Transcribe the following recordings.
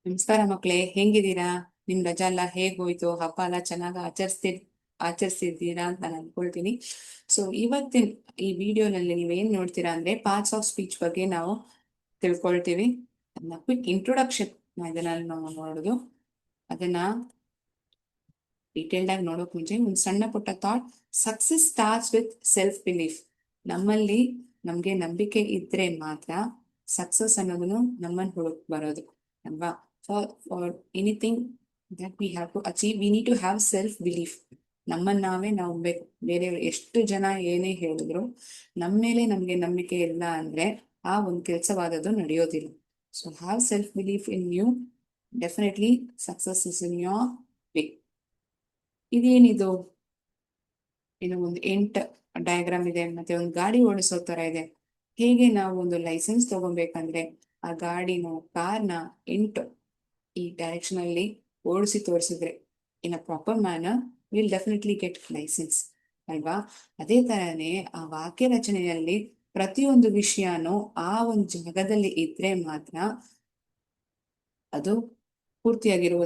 ನಮಸ್ಕಾರ ಮಕ್ಕಳೇ, ಹೆಂಗಿದ್ದೀರಾ? ನಿಮ್ ರಜಾ ಎಲ್ಲ ಹೇಗೋಯ್ತು? ಹಬ್ಬ ಎಲ್ಲ ಚೆನ್ನಾಗಿ ಆಚರಿಸಿದ್ದೀರಾ ಅಂತ ನಾನು ಅನ್ಕೊಳ್ತೀನಿ. ಸೊ ಇವತ್ತಿನ ಈ ವಿಡಿಯೋನಲ್ಲಿ ನೀವೇನ್ ನೋಡ್ತೀರಾ ಅಂದ್ರೆ ಪಾರ್ಟ್ಸ್ ಆಫ್ ಸ್ಪೀಚ್ ಬಗ್ಗೆ ನಾವು ತಿಳ್ಕೊಳ್ತೀವಿ. ಅದನ್ನ ಕ್ವಿಕ್ ಇಂಟ್ರೊಡಕ್ಷನ್ ಇದನ್ನ ನಾವು ನೋಡೋದು. ಅದನ್ನ ಡೀಟೇಲ್ಡ್ ಆಗಿ ನೋಡೋಕ್ ಮುಂಚೆ ಒಂದು ಸಣ್ಣ ಪುಟ್ಟ thought. Success starts with self belief. ನಮ್ಮಲ್ಲಿ ನಮ್ಗೆ ನಂಬಿಕೆ ಇದ್ರೆ ಮಾತ್ರ ಸಕ್ಸಸ್ ಅನ್ನೋದನ್ನು ನಮ್ಮನ್ನು ಹುಡುಕ್ ಬರೋದು ಅಲ್ವಾ? For anything that we have to achieve, we need to have self belief. ನಮ್ಮನ್ನ ನಾವೇ ನಂಬೇಕು. ಬೇರೆಯವ್ರು ಎಷ್ಟು ಜನ ಏನೇ ಹೇಳಿದ್ರು ನಮ್ಮ ಮೇಲೆ ನಮ್ಗೆ ನಂಬಿಕೆ ಇಲ್ಲ ಅಂದ್ರೆ ಆ ಒಂದು ಕೆಲಸವಾದದ್ದು ನಡೆಯೋದಿಲ್ಲ. So have self belief in you, definitely success is in your way. ಇದೇನಿದು? ಇನ್ನು ಒಂದು 8 ಡಯಾಗ್ರಾಮ್ ಇದೆ, ಮತ್ತೆ ಒಂದು ಗಾಡಿ ಓಡಿಸೋ ತರ ಇದೆ. ಹೇಗೆ ನಾವು ಒಂದು ಲೈಸೆನ್ಸ್ ತಗೊಬೇಕಂದ್ರೆ ಆ ಗಾಡಿನ ಕಾರ್ನ 8 ಈ ಡೈರೆಕ್ಷನ್ ಅಲ್ಲಿ ಓಡಿಸಿ ತೋರಿಸಿದ್ರೆ in a proper manner will definitely get licence ಅಲ್ವಾ? ಅದೇ ತರನೇ ಆ ವಾಕ್ಯ ರಚನೆಯಲ್ಲಿ ಪ್ರತಿಯೊಂದು ವಿಷಯನೂ ಆ ಒಂದು ಜಾಗದಲ್ಲಿ ಇದ್ರೆ ಮಾತ್ರ ಅದು ಪೂರ್ತಿಯಾಗಿರುವ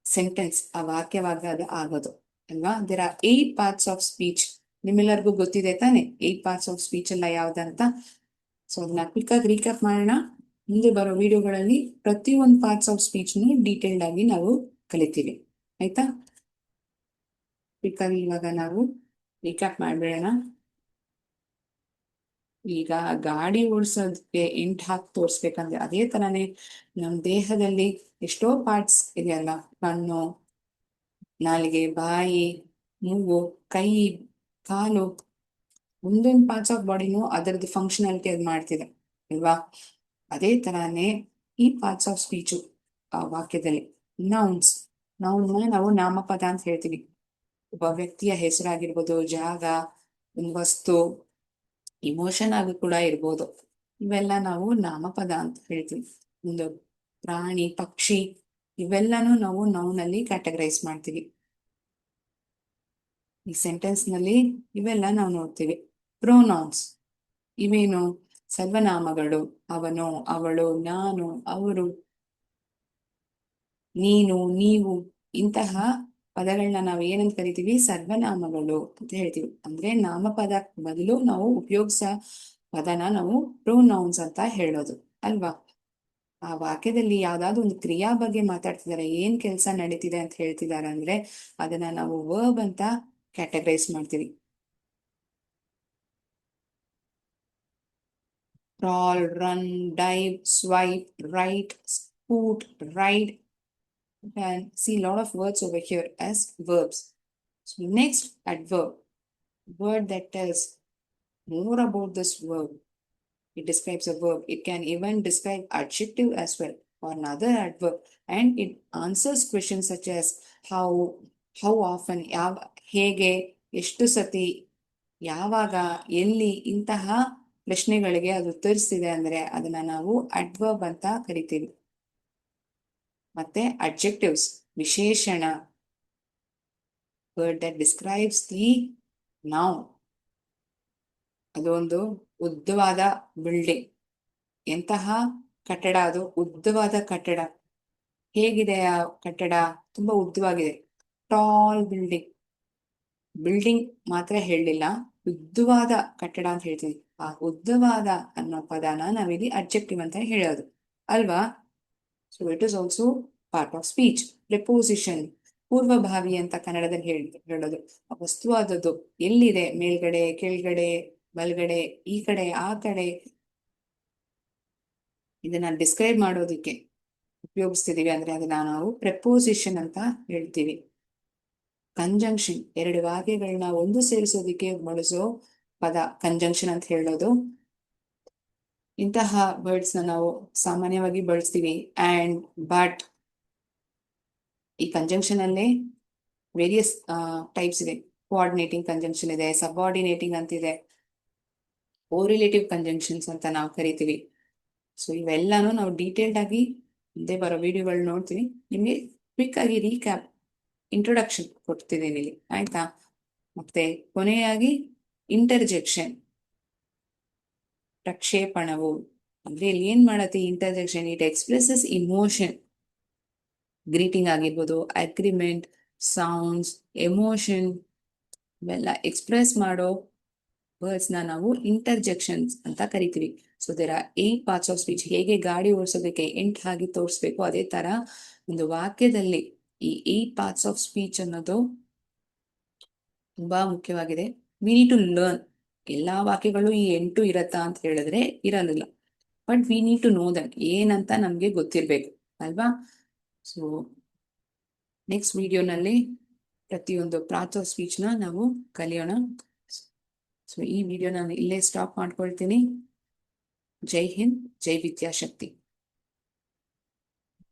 ಸೆಂಟೆನ್ಸ್, ಆ ವಾಕ್ಯವಾಗಿ ಅದು ಆಗೋದು ಅಲ್ವಾ? There are 8 parts of speech. ನಿಮ್ಮೆಲ್ಲರಿಗೂ ಗೊತ್ತಿದೆ ತಾನೆ 8 ಪಾರ್ಟ್ಸ್ ಆಫ್ ಸ್ಪೀಚ್ ಎಲ್ಲ ಯಾವ್ದಂತ? ಸೊ ಅದನ್ನ ಕ್ವಿಕ್ ಆಗಿ ರೀಕ್ಯಾಪ್ ಮಾಡೋಣ. ಮುಂದೆ ಬರೋ ವಿಡಿಯೋಗಳಲ್ಲಿ ಪ್ರತಿಯೊಂದು ಪಾರ್ಟ್ಸ್ ಆಫ್ ಸ್ಪೀಚ್ ಡೀಟೇಲ್ಡ್ ಆಗಿ ನಾವು ಕಲಿತೀವಿ, ಆಯ್ತಾ? ಕ್ವಿಕ್ ಆಗಿ ಇವಾಗ ನಾವು ರೀಕ್ಯಾಪ್ ಮಾಡ್ಬಿಡೋಣ. ಈಗ ಗಾಡಿ ಓಡಿಸೋದಕ್ಕೆ ಇಂಟ್ ಹಾಕಿ ತೋರಿಸ್ಬೇಕಂದ್ರೆ ಅದೇ ತರಾನೇ ನಮ್ ದೇಹದಲ್ಲಿ ಎಷ್ಟೋ ಪಾರ್ಟ್ಸ್ ಇದೆಯಲ್ಲ. ಕಣ್ಣು, ನಾಲಿಗೆ, ಬಾಯಿ, ಮೂಗು, ಕೈ, ಕಾಲು, ಒಂದೊಂದು ಪಾರ್ಟ್ಸ್ ಆಫ್ ಬಾಡಿನೂ ಅದರದ್ದು ಫಂಕ್ಷನಾಲಿಟಿ ಅದು ಮಾಡ್ತಿದೆ ಅಲ್ವಾ? ಅದೇ ತರಾನೇ ಈ ಪಾರ್ಟ್ಸ್ ಆಫ್ ಸ್ಪೀಚು ಆ ವಾಕ್ಯದಲ್ಲಿ ನೌನ್ಸ್. ನಾವು ನಾಮಪದ ಅಂತ ಹೇಳ್ತೀವಿ. ಒಬ್ಬ ವ್ಯಕ್ತಿಯ ಹೆಸರಾಗಿರ್ಬೋದು, ಜಾಗ, ಒಂದು ವಸ್ತು, ಇಮೋಷನ್ ಆಗಿ ಕೂಡ ಇರ್ಬೋದು. ಇವೆಲ್ಲ ನಾವು ನಾಮಪದ ಅಂತ ಹೇಳ್ತೀವಿ. ಒಂದು ಪ್ರಾಣಿ, ಪಕ್ಷಿ, ಇವೆಲ್ಲಾನು ನಾವು ನೌನಲ್ಲಿ ಕ್ಯಾಟಗರೈಸ್ ಮಾಡ್ತೀವಿ. ಈ ಸೆಂಟೆನ್ಸ್ ನಲ್ಲಿ ಇವೆಲ್ಲ ನಾವು ನೋಡ್ತೀವಿ. ಪ್ರೊನೌನ್ಸ್ ಇವೇನು? ಸರ್ವನಾಮಗಳು. ಅವನು, ಅವಳು, ನಾನು, ಅವರು, ನೀನು, ನೀವು, ಇಂತಹ ಪದಗಳನ್ನ ನಾವು ಏನಂತ ಕರಿತೀವಿ? ಸರ್ವನಾಮಗಳು ಅಂತ ಹೇಳ್ತೀವಿ. ಅಂದ್ರೆ ನಾಮಪದ ಬದಲು ನಾವು ಉಪಯೋಗಿಸ ಪದನ ನಾವು ಪ್ರೊನೌನ್ಸ್ ಅಂತ ಹೇಳೋದು ಅಲ್ವಾ? ಆ ವಾಕ್ಯದಲ್ಲಿ ಯಾವ್ದಾದ್ರು ಒಂದು ಕ್ರಿಯಾ ಬಗ್ಗೆ ಮಾತಾಡ್ತಿದ್ದಾರೆ, ಏನ್ ಕೆಲಸ ನಡೀತಿದೆ ಅಂತ ಹೇಳ್ತಿದ್ದಾರೆ ಅಂದ್ರೆ ಅದನ್ನ ನಾವು ವರ್ಬ್ ಅಂತ ಕ್ಯಾಟಗರೈಸ್ ಮಾಡ್ತೀವಿ. crawl, run, dive, swipe, write, scoot, ride. You can see a lot of words over here as verbs. So next, adverb. Word that tells more about this verb. It describes a verb. It can even describe adjective as well or another adverb, and it answers questions such as how often, ಹೇಗೆ, ಎಷ್ಟು ಸತಿ, ಯಾವಾಗ, ಎಲ್ಲಿ, ಇಂತಹ ಪ್ರಶ್ನೆಗಳಿಗೆ ಅದು ಉತ್ತರಿಸ್ತಿದೆ ಅಂದ್ರೆ ಅದನ್ನ ನಾವು ಅಡ್ವರ್ಬ್ ಅಂತ ಕರಿತೀವಿ. ಮತ್ತೆ ಅಡ್ಜೆಕ್ಟಿವ್ಸ್, ವಿಶೇಷಣ, word that describes the noun. ಅದೊಂದು ಉದ್ದವಾದ ಬಿಲ್ಡಿಂಗ್. ಎಂತಹ ಕಟ್ಟಡ ಅದು? ಉದ್ದವಾದ ಕಟ್ಟಡ. ಹೇಗಿದೆ ಆ ಕಟ್ಟಡ? ತುಂಬಾ ಉದ್ದವಾಗಿದೆ. Tall building. ಬಿಲ್ಡಿಂಗ್ ಮಾತ್ರ ಹೇಳಲಿಲ್ಲ, ಉದ್ದವಾದ ಕಟ್ಟಡ ಅಂತ ಹೇಳ್ತೀವಿ. ಆ ಉದ್ದವಾದ ಅನ್ನೋ ಪದನ ನಾವಿಲ್ಲಿ ಅಡ್ಜೆಕ್ಟಿವ್ ಅಂತ ಹೇಳೋದು ಅಲ್ವಾ? So it is also part of speech. Preposition, ಪೂರ್ವಭಾವಿ ಅಂತ ಕನ್ನಡದಲ್ಲಿ ಹೇಳೋದು. ಆ ವಸ್ತುವಾದದ್ದು ಎಲ್ಲಿದೆ? ಮೇಲ್ಗಡೆ, ಕೆಳಗಡೆ, ಬಲ್ಗಡೆ, ಈ ಕಡೆ, ಆ ಕಡೆ. ಇದನ್ನ ಡಿಸ್ಕ್ರೈಬ್ ಮಾಡೋದಕ್ಕೆ ಉಪಯೋಗಿಸ್ತಿದೀವಿ ಅಂದ್ರೆ ಅದನ್ನ ನಾವು ಪ್ರೆಪೋಸಿಷನ್ ಅಂತ ಹೇಳ್ತೀವಿ. ಕಂಜಂಕ್ಷನ್, 2 ವಾಕ್ಯಗಳನ್ನ ಒಂದು ಸೇರಿಸೋದಿಕ್ಕೆ ಬಳಸೋ ಪದ ಕಂಜಂಕ್ಷನ್ ಅಂತ ಹೇಳೋದು. ಇಂತಹ ವರ್ಡ್ಸ್ ನಾವು ಸಾಮಾನ್ಯವಾಗಿ ಬಳಸ್ತೀವಿ. And, but. ಈ ಕಂಜಂಕ್ಷನ್ ಅಲ್ಲೇ ವೇರಿಯಸ್ ಟೈಪ್ಸ್ ಇದೆ. ಕೋಆರ್ಡಿನೇಟಿಂಗ್ ಕಂಜಂಕ್ಷನ್ ಇದೆ, ಸಬಾರ್ಡಿನೇಟಿಂಗ್ ಅಂತಿದೆ, ಕೋರಿಲೇಟಿವ್ ಕಂಜಂಕ್ಷನ್ಸ್ ಅಂತ ನಾವು ಕರಿತೀವಿ. ಸೊ ಇವೆಲ್ಲಾನು ನಾವು ಡೀಟೇಲ್ಡ್ ಆಗಿ ಮುಂದೆ ಬರೋ ವಿಡಿಯೋಗಳು ನೋಡ್ತೀವಿ. ನಿಮ್ಗೆ ಕ್ವಿಕ್ ಆಗಿ ರೀಕ್ಯಾಪ್, ಇಂಟ್ರೊಡಕ್ಷನ್ ಕೊಡ್ತಿದ್ದೀನಿ ಇಲ್ಲಿ, ಆಯ್ತಾ? ಮತ್ತೆ ಕೊನೆಯಾಗಿ ಇಂಟರ್ಜೆಕ್ಷನ್, ಪ್ರಕ್ಷೇಪಣವು. ಅಂದ್ರೆ ಇಲ್ಲಿ ಏನ್ ಮಾಡತ್ತೆ interjection? It expresses emotion. Greeting ಆಗಿರ್ಬೋದು, ಅಗ್ರಿಮೆಂಟ್, ಸೌಂಡ್ಸ್, ಎಮೋಷನ್ ಇವೆಲ್ಲ ಎಕ್ಸ್ಪ್ರೆಸ್ ಮಾಡೋ ವರ್ಡ್ಸ್ ನಾವು ಇಂಟರ್ಜೆಕ್ಷನ್ಸ್ ಅಂತ ಕರಿತೀವಿ. So there are 8 parts of speech. ಹೇಗೆ ಗಾಡಿ ಓಡಿಸೋದಕ್ಕೆ 8 ಹಾಗೆ ತೋರಿಸ್ಬೇಕು, ಅದೇ ತರ ಒಂದು ವಾಕ್ಯದಲ್ಲಿ ಈ 8 ಪಾರ್ಟ್ಸ್ ಆಫ್ ಸ್ಪೀಚ್ ಅನ್ನೋದು ತುಂಬಾ ಮುಖ್ಯವಾಗಿದೆ. We need to learn. ಎಲ್ಲಾ ವಾಕ್ಯಗಳು ಈ 8 ಇರತ್ತಾ ಅಂತ ಹೇಳಿದ್ರೆ ಇರಲಿಲ್ಲ. But we need to know that ಏನಂತ ನಮ್ಗೆ ಗೊತ್ತಿರ್ಬೇಕು ಅಲ್ವಾ. ಸೊ ನೆಕ್ಸ್ಟ್ ವಿಡಿಯೋನಲ್ಲಿ ಪ್ರತಿಯೊಂದು ಪಾರ್ಟ್ಸ್ ಆಫ್ ಸ್ಪೀಚ್ ನಾವು ಕಲಿಯೋಣ. ಸೊ ಈ ವಿಡಿಯೋ ನಾನು ಇಲ್ಲೇ ಸ್ಟಾಪ್ ಮಾಡ್ಕೊಳ್ತೀನಿ. ಜೈ ಹಿಂದ್, ಜೈ ವಿದ್ಯಾಶಕ್ತಿ.